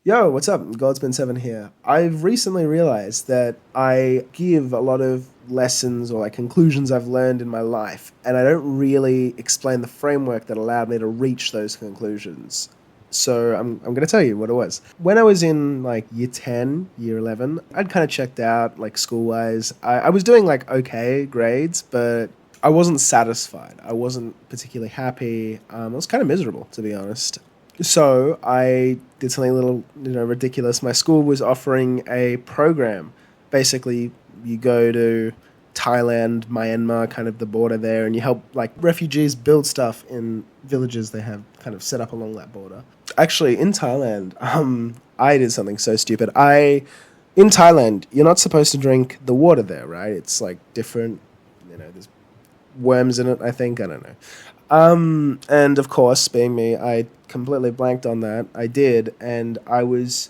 Yo, what's up? Godsman7 here. I've recently realized that I give a lot of lessons or like conclusions I've learned in my life, and I don't really explain the framework that allowed me to reach those conclusions. So I'm going to tell you what it was. When I was in like year 10, year 11, I'd kind of checked out like school wise. I was doing like okay grades, but I wasn't satisfied. I wasn't particularly happy. I was kind of miserable, to be honest. So I did something a little, ridiculous. My school was offering a program. Basically, you go to Thailand, Myanmar, kind of the border there, and you help like refugees build stuff in villages they have kind of set up along that border. Actually, in Thailand, I did something so stupid. In Thailand, you're not supposed to drink the water there, right? It's like different. There's worms in it. I think I don't know. And of course, being me, I completely blanked on that. I did, and I must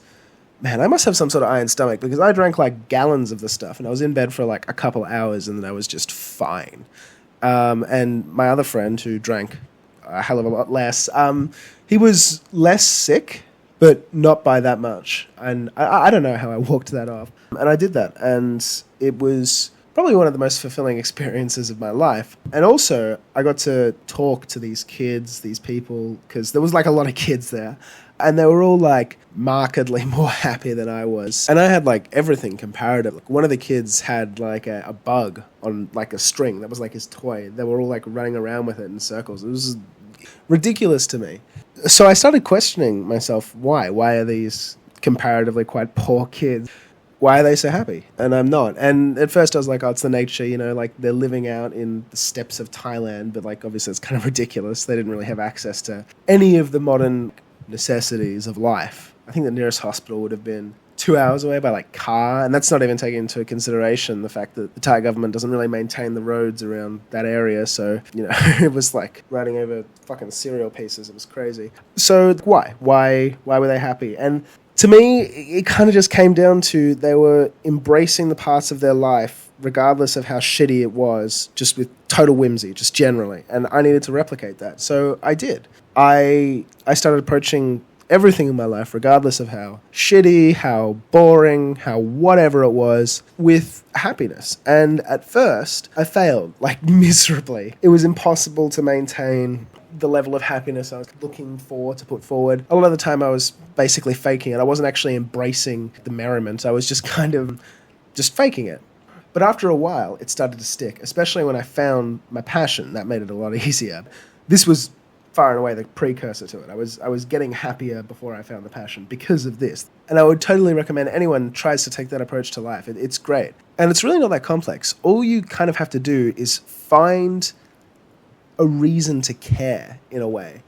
have some sort of iron stomach because I drank like gallons of the stuff, and I was in bed for like a couple hours, and then I was just fine. And my other friend who drank a hell of a lot less, he was less sick, but not by that much. And I don't know how I walked that off. And I did that, and it was probably one of the most fulfilling experiences of my life. And also, I got to talk to these kids, these people, because there was like a lot of kids there. And they were all like markedly more happy than I was. And I had like everything comparative. Like, one of the kids had like a bug on like a string. That was like his toy. They were all like running around with it in circles. It was ridiculous to me. So I started questioning myself, why? Why are these comparatively quite poor kids? Why are they so happy? And I'm not. And at first I was like, oh, it's the nature, like they're living out in the steppes of Thailand, but like obviously it's kind of ridiculous. They didn't really have access to any of the modern necessities of life. I think the nearest hospital would have been 2 hours away by like car, and that's not even taking into consideration the fact that the Thai government doesn't really maintain the roads around that area, so, it was like riding over fucking cereal pieces. It was crazy. So why? Why were they happy? And to me, it kind of just came down to they were embracing the parts of their life, regardless of how shitty it was, just with total whimsy, just generally. And I needed to replicate that. So I did. I started approaching everything in my life, regardless of how shitty, how boring, how whatever it was, with happiness. And at first, I failed, like miserably. It was impossible to maintain the level of happiness I was looking for to put forward. A lot of the time I was basically faking it. I wasn't actually embracing the merriment. I was just kind of just faking it. But after a while, it started to stick, especially when I found my passion. That made it a lot easier. This was far and away the precursor to it. I was getting happier before I found the passion because of this. And I would totally recommend anyone tries to take that approach to life. It's great. And it's really not that complex. All you kind of have to do is find a reason to care in a way.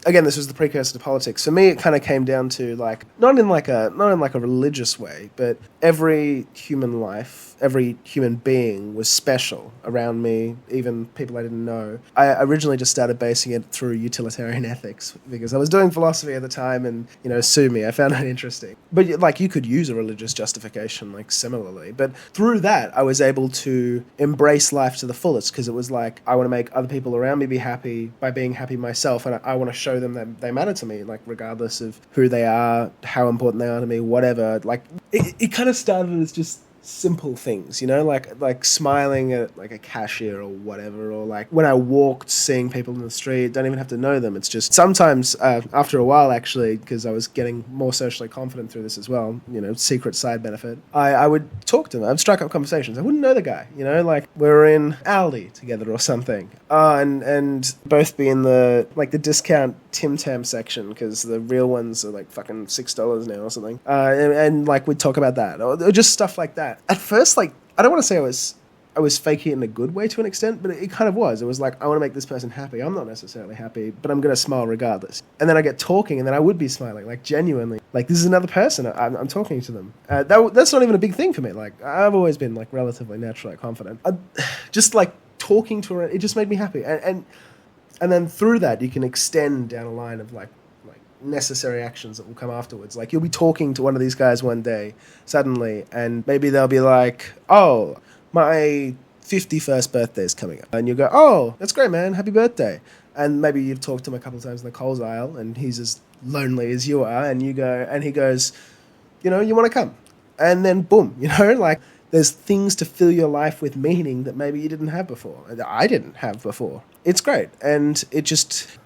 Again, this was the precursor to politics. For me, it kind of came down to like not in like a religious way, but every human life, every human being was special around me, even people I didn't know. I originally just started basing it through utilitarian ethics because I was doing philosophy at the time, and sue me, I found it interesting. But like you could use a religious justification like similarly, but through that I was able to embrace life to the fullest because it was like I want to make other people around me be happy by being happy myself, and I want to show them that they matter to me, like regardless of who they are, how important they are to me, whatever. Like it kind of started as just simple things, like smiling at like a cashier or whatever, or like when I walked, seeing people in the street, don't even have to know them. It's just sometimes after a while, actually, because I was getting more socially confident through this as well, secret side benefit, I would talk to them. I'd strike up conversations. I wouldn't know the guy, like we were in Aldi together or something, and both be in the discount Tim Tam section because the real ones are like fucking $6 now or something, and like we'd talk about that or just stuff like that. At first, like, I don't want to say I was faking it in a good way to an extent, but it kind of was. It was like, I want to make this person happy. I'm not necessarily happy, but I'm going to smile regardless. And then I get talking, and then I would be smiling, like, genuinely. Like, this is another person. I'm talking to them. That's not even a big thing for me. Like, I've always been, like, relatively naturally confident. Just, like, talking to her, it just made me happy. And then through that, you can extend down a line of, like, necessary actions that will come afterwards. Like, you'll be talking to one of these guys one day suddenly, and maybe they'll be like, oh, my 51st birthday is coming up, and you'll go, oh, that's great, man, happy birthday. And maybe you've talked to him a couple of times in the Coles aisle, and he's as lonely as you are, and he goes, you know, you want to come. And then boom, you know, like there's things to fill your life with meaning that maybe you didn't have before. I didn't have before. It's great. And it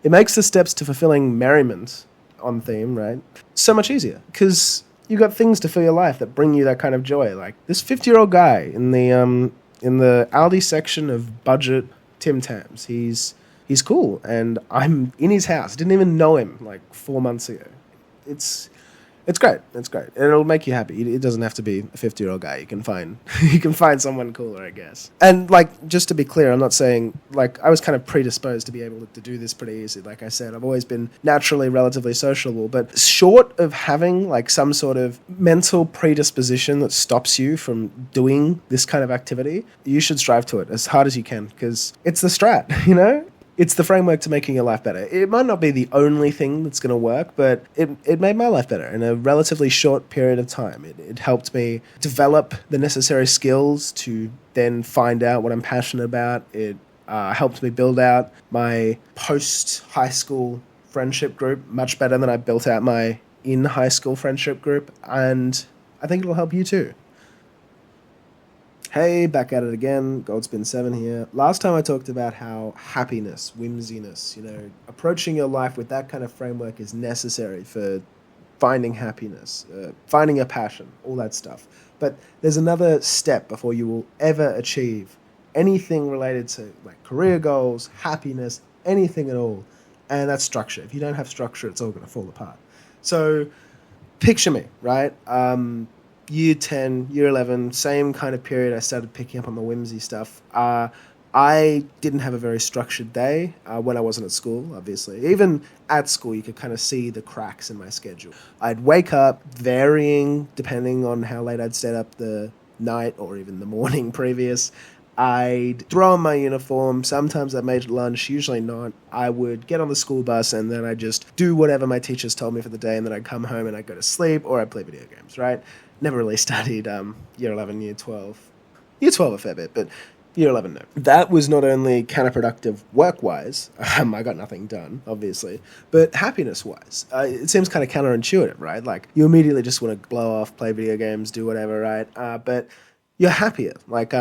makes the steps to fulfilling merriment on theme, right, so much easier. Because you got things to fill your life that bring you that kind of joy. Like this 50-year-old guy in the Aldi section of budget Tim Tams. He's cool, and I'm in his house. Didn't even know him like 4 months ago. It's great. It's great. And it'll make you happy. It doesn't have to be a 50-year-old guy. You can find someone cooler, I guess. And like, just to be clear, I'm not saying like I was kind of predisposed to be able to do this pretty easy. Like I said, I've always been naturally relatively sociable, but short of having like some sort of mental predisposition that stops you from doing this kind of activity, you should strive to it as hard as you can, because it's the strat, you know? It's the framework to making your life better. It might not be the only thing that's going to work, but it made my life better in a relatively short period of time. It helped me develop the necessary skills to then find out what I'm passionate about. It helped me build out my post-high school friendship group much better than I built out my in-high school friendship group, and I think it'll help you too. Hey, back at it again, Goldspin7 here. Last time I talked about how happiness, whimsiness, you know, approaching your life with that kind of framework is necessary for finding happiness, finding a passion, all that stuff. But there's another step before you will ever achieve anything related to like career goals, happiness, anything at all, and that's structure. If you don't have structure, it's all going to fall apart. So picture me, right? Year 10, year 11, same kind of period I started picking up on the whimsy stuff. I didn't have a very structured day when I wasn't at school, obviously. Even at school, you could kind of see the cracks in my schedule. I'd wake up varying depending on how late I'd stayed up the night or even the morning previous. I'd throw on my uniform. Sometimes I made lunch, usually not. I would get on the school bus and then I'd just do whatever my teachers told me for the day, and then I'd come home and I'd go to sleep or I'd play video games, right? Never really studied year 11, year 12. Year 12 a fair bit, but year 11, no. That was not only counterproductive work-wise, I got nothing done, obviously, but happiness-wise. It seems kind of counterintuitive, right? Like, you immediately just want to blow off, play video games, do whatever, right? But you're happier, like,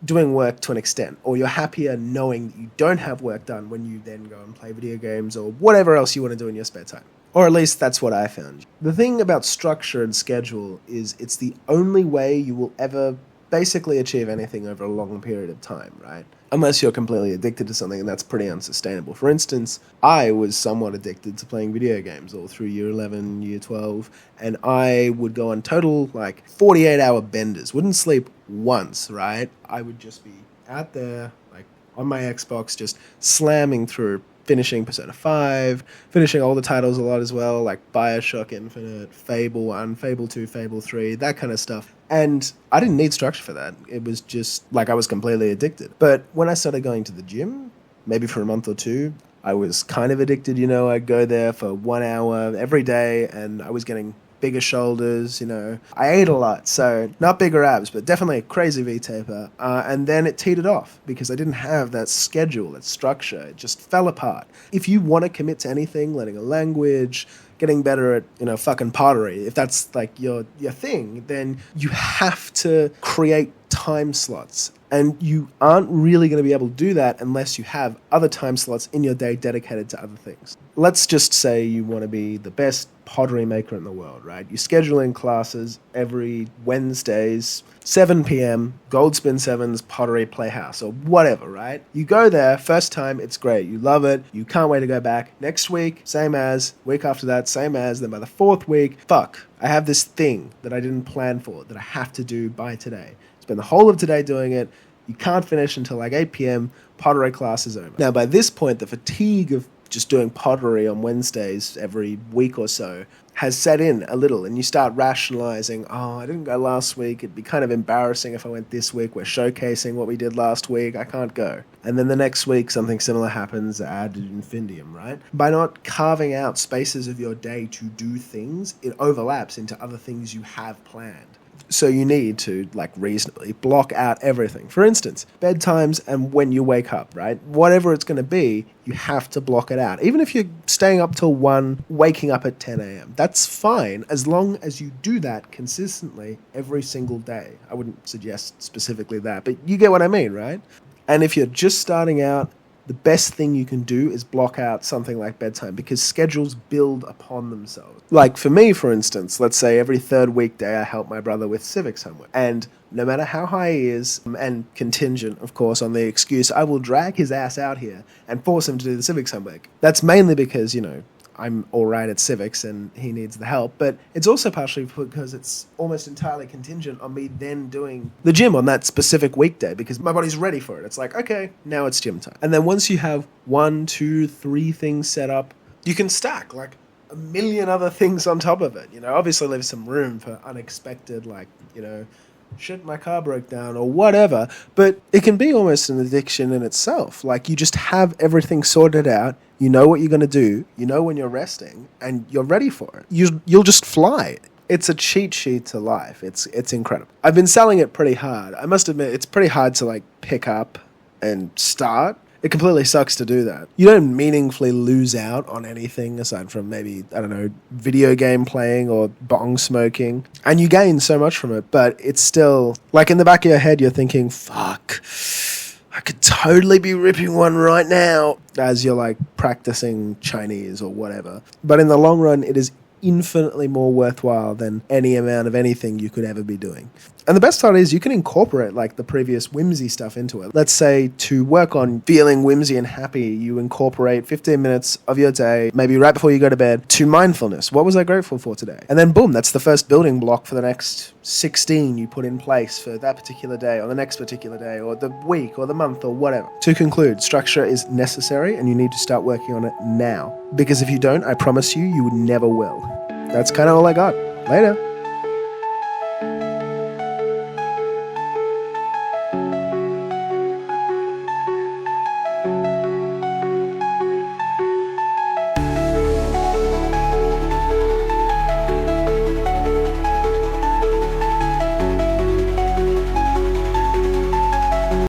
doing work to an extent, or you're happier knowing that you don't have work done when you then go and play video games or whatever else you want to do in your spare time. Or at least that's what I found. The thing about structure and schedule is it's the only way you will ever basically achieve anything over a long period of time, right? Unless you're completely addicted to something, and that's pretty unsustainable. For instance, I was somewhat addicted to playing video games all through year 11, year 12, and I would go on total, 48-hour benders. Wouldn't sleep once, right? I would just be out there, on my Xbox, just slamming through, finishing Persona 5, finishing all the titles a lot as well, like Bioshock Infinite, Fable 1, Fable 2, Fable 3, that kind of stuff. And I didn't need structure for that. It was just I was completely addicted. But when I started going to the gym, maybe for a month or two, I was kind of addicted, I'd go there for 1 hour every day, and I was getting bigger shoulders, I ate a lot, so not bigger abs, but definitely a crazy V-taper. And then it teetered off because I didn't have that schedule, that structure. It just fell apart. If you want to commit to anything, learning a language, getting better at, fucking pottery, if that's your thing, then you have to create time slots. And you aren't really going to be able to do that unless you have other time slots in your day dedicated to other things. Let's just say you want to be the best pottery maker in the world, right? You schedule in classes every Wednesdays, 7 p.m., Goldspin7's Pottery Playhouse, or whatever, right? You go there, first time, it's great. You love it. You can't wait to go back. Next week, same as. Week after that, same as. Then by the fourth week, I have this thing that I didn't plan for that I have to do by today. Spend the whole of today doing it. You can't finish until 8 p.m. Pottery class is over. Now, by this point, the fatigue of just doing pottery on Wednesdays every week or so has set in a little, and you start rationalizing, I didn't go last week. It'd be kind of embarrassing if I went this week. We're showcasing what we did last week. I can't go. And then the next week, something similar happens ad infinitum, right? By not carving out spaces of your day to do things, it overlaps into other things you have planned. So you need to, like, reasonably block out everything. For instance, bedtimes and when you wake up, right? Whatever it's going to be, you have to block it out. Even if you're staying up till 1, waking up at 10 a.m., that's fine as long as you do that consistently every single day. I wouldn't suggest specifically that, but you get what I mean, right? And if you're just starting out, the best thing you can do is block out something like bedtime, because schedules build upon themselves. Like for me, for instance, let's say every third weekday I help my brother with civics homework. And no matter how high he is, and contingent, of course, on the excuse, I will drag his ass out here and force him to do the civics homework. That's mainly because, I'm all right at civics and he needs the help, but it's also partially because it's almost entirely contingent on me then doing the gym on that specific weekday, because my body's ready for it. It's like, okay, now it's gym time. And then once you have 1, 2, 3 things set up, you can stack like a million other things on top of it. Obviously leave some room for unexpected, like, shit, my car broke down or whatever, but it can be almost an addiction in itself. Like, you just have everything sorted out, you know what you're going to do, you know when you're resting, and you're ready for it. You'll just fly. It's a cheat sheet to life. It's incredible. I've been selling it pretty hard. I must admit, it's pretty hard to, like, pick up and start. It completely sucks to do that. You don't meaningfully lose out on anything aside from maybe, I don't know, video game playing or bong smoking. And you gain so much from it, but it's still, like, in the back of your head, you're thinking, fuck, I could totally be ripping one right now, as you're, like, practicing Chinese or whatever. But in the long run, it is infinitely more worthwhile than any amount of anything you could ever be doing. And the best part is you can incorporate, like, the previous whimsy stuff into it. Let's say to work on feeling whimsy and happy, you incorporate 15 minutes of your day, maybe right before you go to bed, to mindfulness. What was I grateful for today? And then boom, that's the first building block for the next 16 you put in place for that particular day or the next particular day or the week or the month or whatever. To conclude, structure is necessary and you need to start working on it now. Because if you don't, I promise you, you never will. That's kind of all I got. Later.